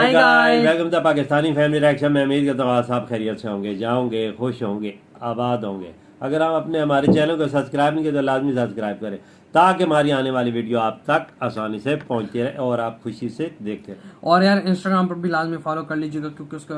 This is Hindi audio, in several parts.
Hi guys, welcome to Pakistani family reaction में। उम्मीद करता हूँ आप सब खैरियत से होंगे, जाओगे, खुश होंगे, आबाद होंगे। अगर आप अपने हमारे चैनल को सब्सक्राइब नहीं किए तो लाजमी सब्सक्राइब करें ताकि हमारी आने वाली वीडियो आप तक आसानी से पहुंचती रहे और आप खुशी से देखते रहें। और यार इंस्टाग्राम पर भी लाजमी फॉलो कर लीजिएगा क्योंकि उसका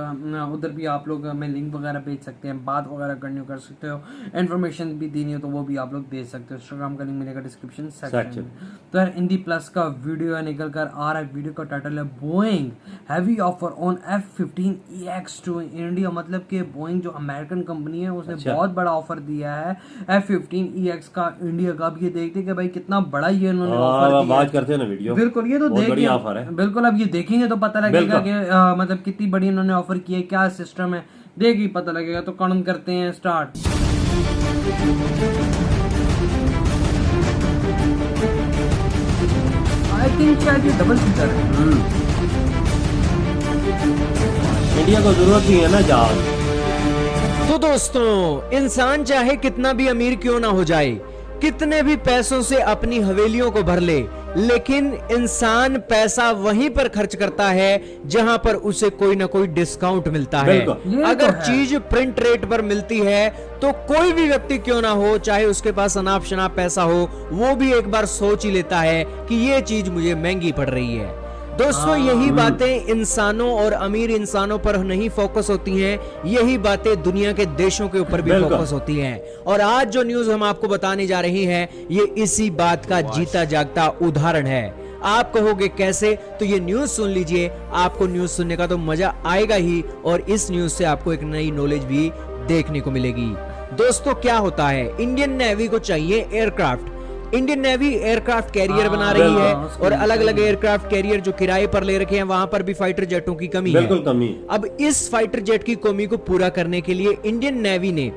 उधर भी आप लोग हमें लिंक वगैरह भेज सकते हैं, बात वगैरह करनी हो कर सकते हो, इन्फॉर्मेशन भी देनी हो तो वो भी आप लोग दे सकते हो। इंस्टाग्राम का लिंक मिलेगा डिस्क्रिप्शन सेक्शन में। तो यार हिंदी प्लस का वीडियो है निकल कर आ रहा है। वीडियो का टाइटल है Boeing heavy offer on F-15EX to India. मतलब कि बोइंग जो अमेरिकन कंपनी है उसने बहुत बड़ा ऑफर दिया है F-15EX का इंडिया का। अब ये देखते कि भाई कितना बड़ा ये उन्होंने ऑफर दिया। बात करते हैं ना वीडियो, बिल्कुल ये तो देखिए ऑफर है। बिल्कुल अब ये देखेंगे तो पता लगेगा कि मतलब कितनी बड़ी इन्होंने ऑफर की है, क्या सिस्टम है, देख ही पता लगेगा। तो काउंट करते हैं स्टार्ट। आई थिंक शायद ये डबल सीटर है। इंडिया को जरूरत ही है ना जहाज। तो दोस्तों, इंसान चाहे कितना भी अमीर क्यों ना हो जाए, कितने भी पैसों से अपनी हवेलियों को भर ले, लेकिन इंसान पैसा वहीं पर खर्च करता है जहां पर उसे कोई ना कोई डिस्काउंट मिलता है। अगर चीज प्रिंट रेट पर मिलती है तो कोई भी व्यक्ति क्यों ना हो, चाहे उसके पास अनाप शनाप पैसा हो, वो भी एक बार सोच ही लेता है कि ये चीज मुझे महंगी पड़ रही है। दोस्तों, यही बातें इंसानों और अमीर इंसानों पर नहीं फोकस होती हैं, यही बातें दुनिया के देशों के ऊपर भी फोकस होती हैं। और आज जो न्यूज हम आपको बताने जा रही हैं, ये इसी बात का जीता जागता उदाहरण है। आप कहोगे कैसे? तो ये न्यूज सुन लीजिए, आपको न्यूज सुनने का तो मजा आएगा ही, और इस न्यूज से आपको एक नई नॉलेज भी देखने को मिलेगी। दोस्तों, क्या होता है, इंडियन नेवी को चाहिए aircraft. Indian navy aircraft carrier बना रही है और अलग अलग एयरक्राफ्ट कैरियर जो किराए पर ले रखे हैं, वहां पर भी फाइटर जेटों की कमी है। बिल्कुल कमी। अब इस फाइटर जेट की कमी को पूरा करने के लिए इंडियन नेवी ने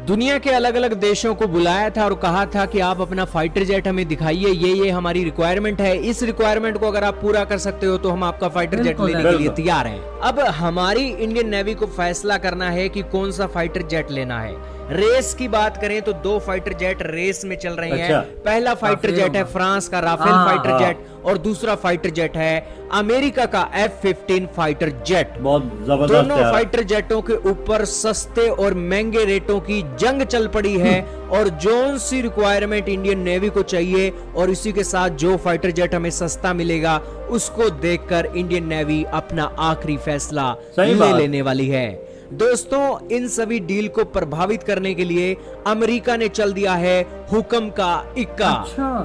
दुनिया के अलग अलग देशों को बुलाया था और कहा था कि आप अपना फाइटर जेट हमें दिखाइए, ये हमारी रिक्वायरमेंट है। इस रिक्वायरमेंट को अगर आप पूरा कर सकते हो तो हम आपका फाइटर जेट लेने के लिए तैयार हैं। अब हमारी इंडियन नेवी को फैसला करना है कि कौन सा फाइटर जेट लेना है। रेस की बात करें तो 2 फाइटर जेट रेस में चल रहे हैं। पहला फाइटर जेट है फ्रांस का राफेल फाइटर जेट और दूसरा फाइटर जेट है अमेरिका का F-15 फाइटर जेट। बहुत जबरदस्त। दोनों फाइटर जेटों के ऊपर सस्ते और महंगे रेटों की जंग चल पड़ी है और जोन सी रिक्वायरमेंट इंडियन नेवी को चाहिए और इसी के साथ जो फाइटर जेट हमें सस्ता मिलेगा उसको देखकर इंडियन नेवी अपना आखिरी फैसला लेने वाली है। दोस्तों, इन सभी डील को प्रभावित करने के लिए अमेरिका ने चल दिया है हुक्म का इक्का।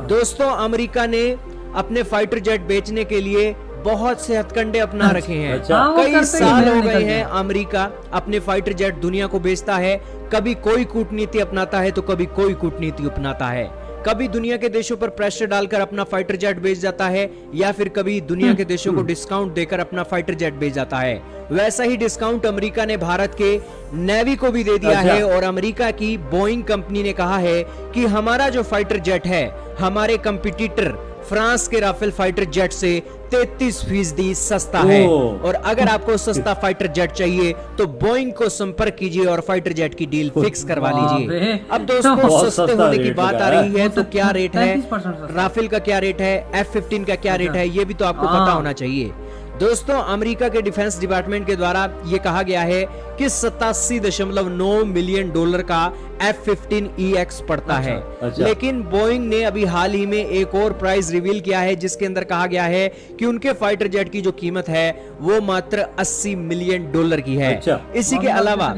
दोस्तों, अमेरिका ने अपने फाइटर जेट बेचने के लिए बहुत से हथकंडे अपना रखे हैं। कई साल हो गए हैं अमेरिका अपने फाइटर जेट दुनिया को बेचता है। कभी कोई कूटनीति अपनाता है तो कभी कोई कूटनीति अपनाता है। कभी दुनिया के देशों पर प्रेशर डालकर अपना फाइटर जेट बेच जाता है या फिर कभी दुनिया के देशों को डिस्काउंट देकर अपना फाइटर जेट बेच जाता है। वैसा ही डिस्काउंट अमेरिका ने भारत के नेवी को भी दे दिया है और अमेरिका की बोइंग कंपनी ने कहा है कि हमारा जो फाइटर जेट है हमारे कंपटीटर फ्रांस के राफेल फाइटर जेट से 33% सस्ता है। और अगर आपको सस्ता फाइटर जेट चाहिए तो बोइंग को संपर्क कीजिए और फाइटर जेट की डील फिक्स करवा लीजिए। अब दोस्तों, सस्ते होने की बात आ रही है तो क्या रेट है, राफेल का क्या रेट है, F-15 का क्या रेट है, ये भी तो आपको पता होना चाहिए। दोस्तों, अमेरिका के डिफेंस डिपार्टमेंट के द्वारा यह कहा गया है कि $87.9 मिलियन का F-15EX पड़ता है। लेकिन बोइंग ने अभी हाल ही में एक और प्राइस रिवील किया है जिसके अंदर कहा गया है कि उनके फाइटर जेट की जो कीमत है वो मात्र $80 मिलियन की है। इसी के अलावा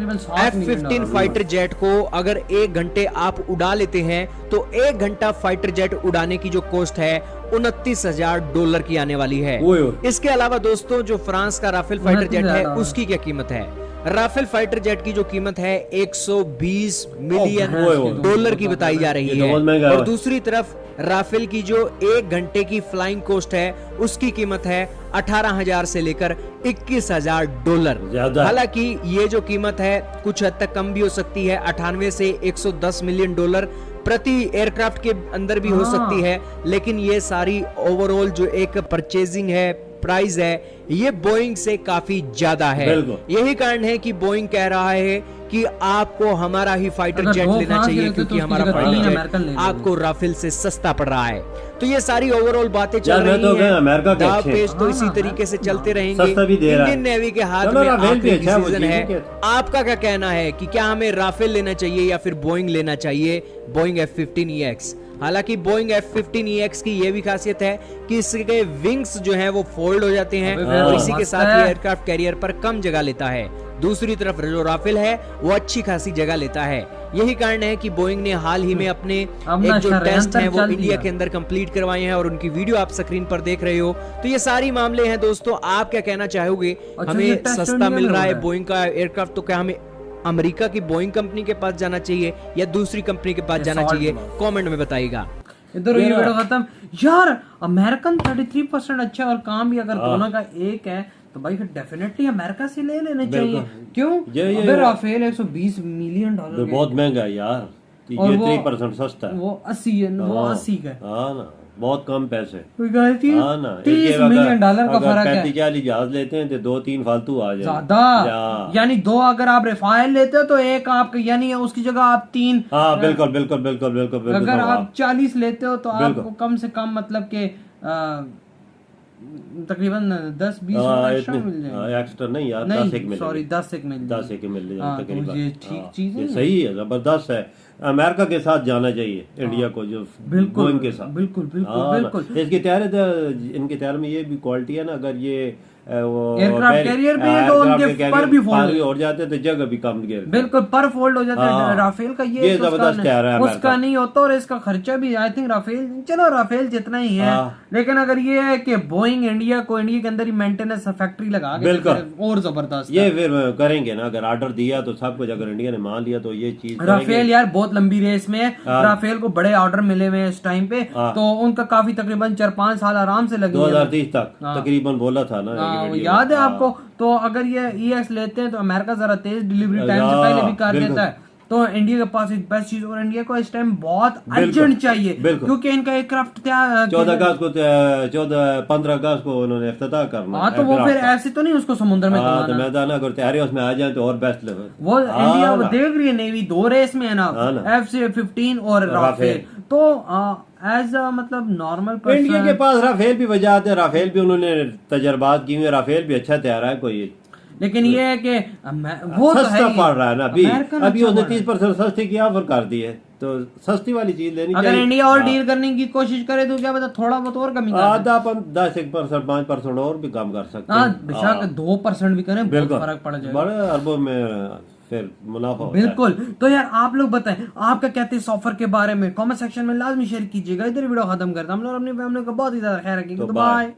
F-15 फाइटर जेट को अगर 1 घंटे आप उड़ा लेते हैं तो 1 घंटा फाइटर जेट उड़ाने की जो कॉस्ट है $29,000 की आने वाली है। इसके अलावा दोस्तों, जो फ्रांस का राफेल फाइटर जेट है उसकी क्या कीमत है? राफेल फाइटर जेट की जो कीमत है $120 मिलियन की बताई जा रही है। और दूसरी तरफ राफेल की जो 1 घंटे की फ्लाइंग कॉस्ट है उसकी कीमत है 18,000 से लेकर $21,000। हालांकि ये जो कीमत है कुछ हद तक कम भी हो सकती है, 98 से $110 मिलियन प्रति एयरक्राफ्ट के अंदर भी हो सकती है। लेकिन ये सारी ओवरऑल जो एक परचेजिंग है, प्राइस है, ये बोइंग से काफी ज्यादा है। बिल्कुल। यही कारण है कि बोइंग कह रहा है कि आपको हमारा ही फाइटर अगर जेट दो लेना फ्रांस चाहिए, लेते तो क्योंकि उसकी हमारा जगह फाइटर तीन जेट अमेरिकन ले लेंगे। आपको राफेल से सस्ता पड़ रहा है। तो ये सारी ओवरऑल बातें चल यार, मैं रही तो हैं। अमेरिका के दाव अच्छे। पेच तो हाँ, इसी तरीके से चलते रहेंगे। सस्ता भी दे रहा है। इंडियन नेवी के हाथ चलो, में राफेल भी आखिरी अच्छा है, वो डिसीजन चीज़ है। ही कहते आपका क्या कहना है कि क्या हमें राफेल लेना चाहिए या फिर बोइंग लेना चाहिए, बोइंग F-15EX? हालांकि बोइंग F-15EX की ये भी खासियत है कि इसके विंग्स जो हैं वो फोल्ड हो जाते हैं अबे और वो इसी के मस्त साथ है। ये एयरक्राफ्ट कैरियर पर कम जगह लेता है। दूसरी तरफ जो राफेल है वो अच्छी खासी जगह लेता है। यही कारण है कि बोइंग ने हाल ही में अपने अपना एक जो टेस्ट षड्यंत्र है वो चल इंडिया दिया। के अंदर कंप्लीट करवाए हैं और उनकी वीडियो आप स्क्रीन पर देख रहे हो। तो ये सारी मामले हैं दोस्तों, आप क्या कहना चाहोगे? अच्छा, ये हमें टेस्ट सस्ता इंडिया मिल में रहा हो है रहा है। बोइंग का एयरक्राफ्ट, तो क्या हमें अमेरिका की बोइंग कंपनी के पास जाना चाहिए या दूसरी कंपनी के पास जाना Dassault चाहिए? के पास। कमेंट में बताइएगा। इधर ये वीडियो खत्म। यार अमेरिकन 33% अच्छा और काम भी अगर दोनों का एक है तो भाई फिर डेफिनेटली अमेरिका से ले लेने चाहिए। क्यों? ये अबे राफेल $120 मिलियन तो बहुत महंगा है यार, कि और ये वो- 3% सस्ता है। वो 80 है, वो 80 का है। हाँ ना, बहुत कम पैसे। कोई गलती हाँ ना, $30 मिलियन का फर्क है। 35-40 जहाज लेते हैं तो 2-3 फालतू आ जाए ज्यादा, यानी 2 अगर आप राफेल लेते हो तो एक आपका, यानी उसकी जगह आप 3। हाँ बिल्कुल बिल्कुल बिल्कुल बिल्कुल बिल्कुल। अगर तो आप 40 लेते हो तो बिल्कुल। आपको कम से कम मतलब के तकरीबन 10-20 एक्स्ट्रा मिल जाएंगे। एक्स्ट्रा नहीं यार, 10 एक नहीं मिल सॉरी 10 एक मिल 10 एक मिल हाँ, जाए तो तकरीबन। ये ठीक चीज है ये ना? सही है, जबरदस्त है। अमेरिका के साथ जाना चाहिए इंडिया को, जो बिल्कुल, बोइंग के साथ। बिल्कुल, बिल्कुल, हाँ ना। बिल्कुल। इसकी तैयारी, इनके तैयारी में ये भी क्वालिटी है ना, अगर ये वो एयरक्राफ्ट कैरियर भी है तो उनके पर भी फोल्ड हो जाते तो जगह भी कम गिर। बिल्कुल पर फोल्ड हो जाता है। हाँ। राफेल का ये तो जबरदस्त तैयार है अमेरिका। उसका नहीं होता और इसका खर्चा भी आई थिंक राफेल, चलो राफेल जितना ही है, हाँ। लेकिन अगर ये है कि बोइंग इंडिया के अंदर ही मेंटेनेंस फैक्ट्री लगा के बिल्कुल। फिर और जबरदस्त ये फिर करेंगे ना, अगर ऑर्डर दिया तो सब कुछ, अगर इंडिया ने मान लिया तो ये चीज राफेल यार बहुत लंबी रेस में है। राफेल को बड़े ऑर्डर मिले हुए हैं इस टाइम पे, तो उनका काफी तकरीबन 4-5 साल आराम से लगे हैं। 2030 तक तकरीबन बोला था ना। हाँ, ये वीडियो याद है में। आपको? तो अगर ये EX लेते हैं तो अमेरिका जरा तेज डिलीवरी टाइम से पहले भी कर देता है, तो इंडिया के पास एक बेस्ट चीज, और इंडिया को इस टाइम बहुत अर्जेंट चाहिए क्योंकि इनका एयरक्राफ्ट 14 अगस्त को 15 अगस्त को उन्होंने इफ्तिताह करना। हाँ, तो वो फिर ऐसे तो नहीं उसको समुद्र में तो कमाना। मैदान अगर तैयारी उसमें आ जाए तो और बेस्ट लेवल। वो इंडिया वो देख रही है, नेवी 2 रेस में है ना, हाँ ना। F-15 और राफेल। तो एज मतलब नॉर्मल इंडिया के पास राफेल भी वजह है, राफेल भी उन्होंने तजर्बात किए हुए, राफेल भी अच्छा तैयार है कोई। लेकिन ये है कि वो तो है सस्ता ही। पड़ रहा है ना अभी अमेरिकन अभी अच्छा उसने पड़ रहा है। 30% सस्ती की ऑफर कर दी है, तो सस्ती वाली चीज लेनी अगर चाहिए। इंडिया और डील करने की कोशिश करे तो क्या पता थोड़ा बहुत और कमी कर दे। आधा 10-1%, 5% और भी कम कर सकते हाँ, हैं। बेशक 2% भी करें बहुत बिल्कुल फर्क पड़ जाएगा। बड़े अरबों में फिर मुनाफा होता है। बिल्कुल। तो यार आप लोग बताएं आपका कहते हैं इस ऑफर के बारे में, कमेंट सेक्शन में लाजमी शेयर कीजिएगा। इधर वीडियो खत्म करता हूं। हम लोग अपनी फैमिली का बहुत ही ज्यादा ख्याल रखेंगे। तो बाय।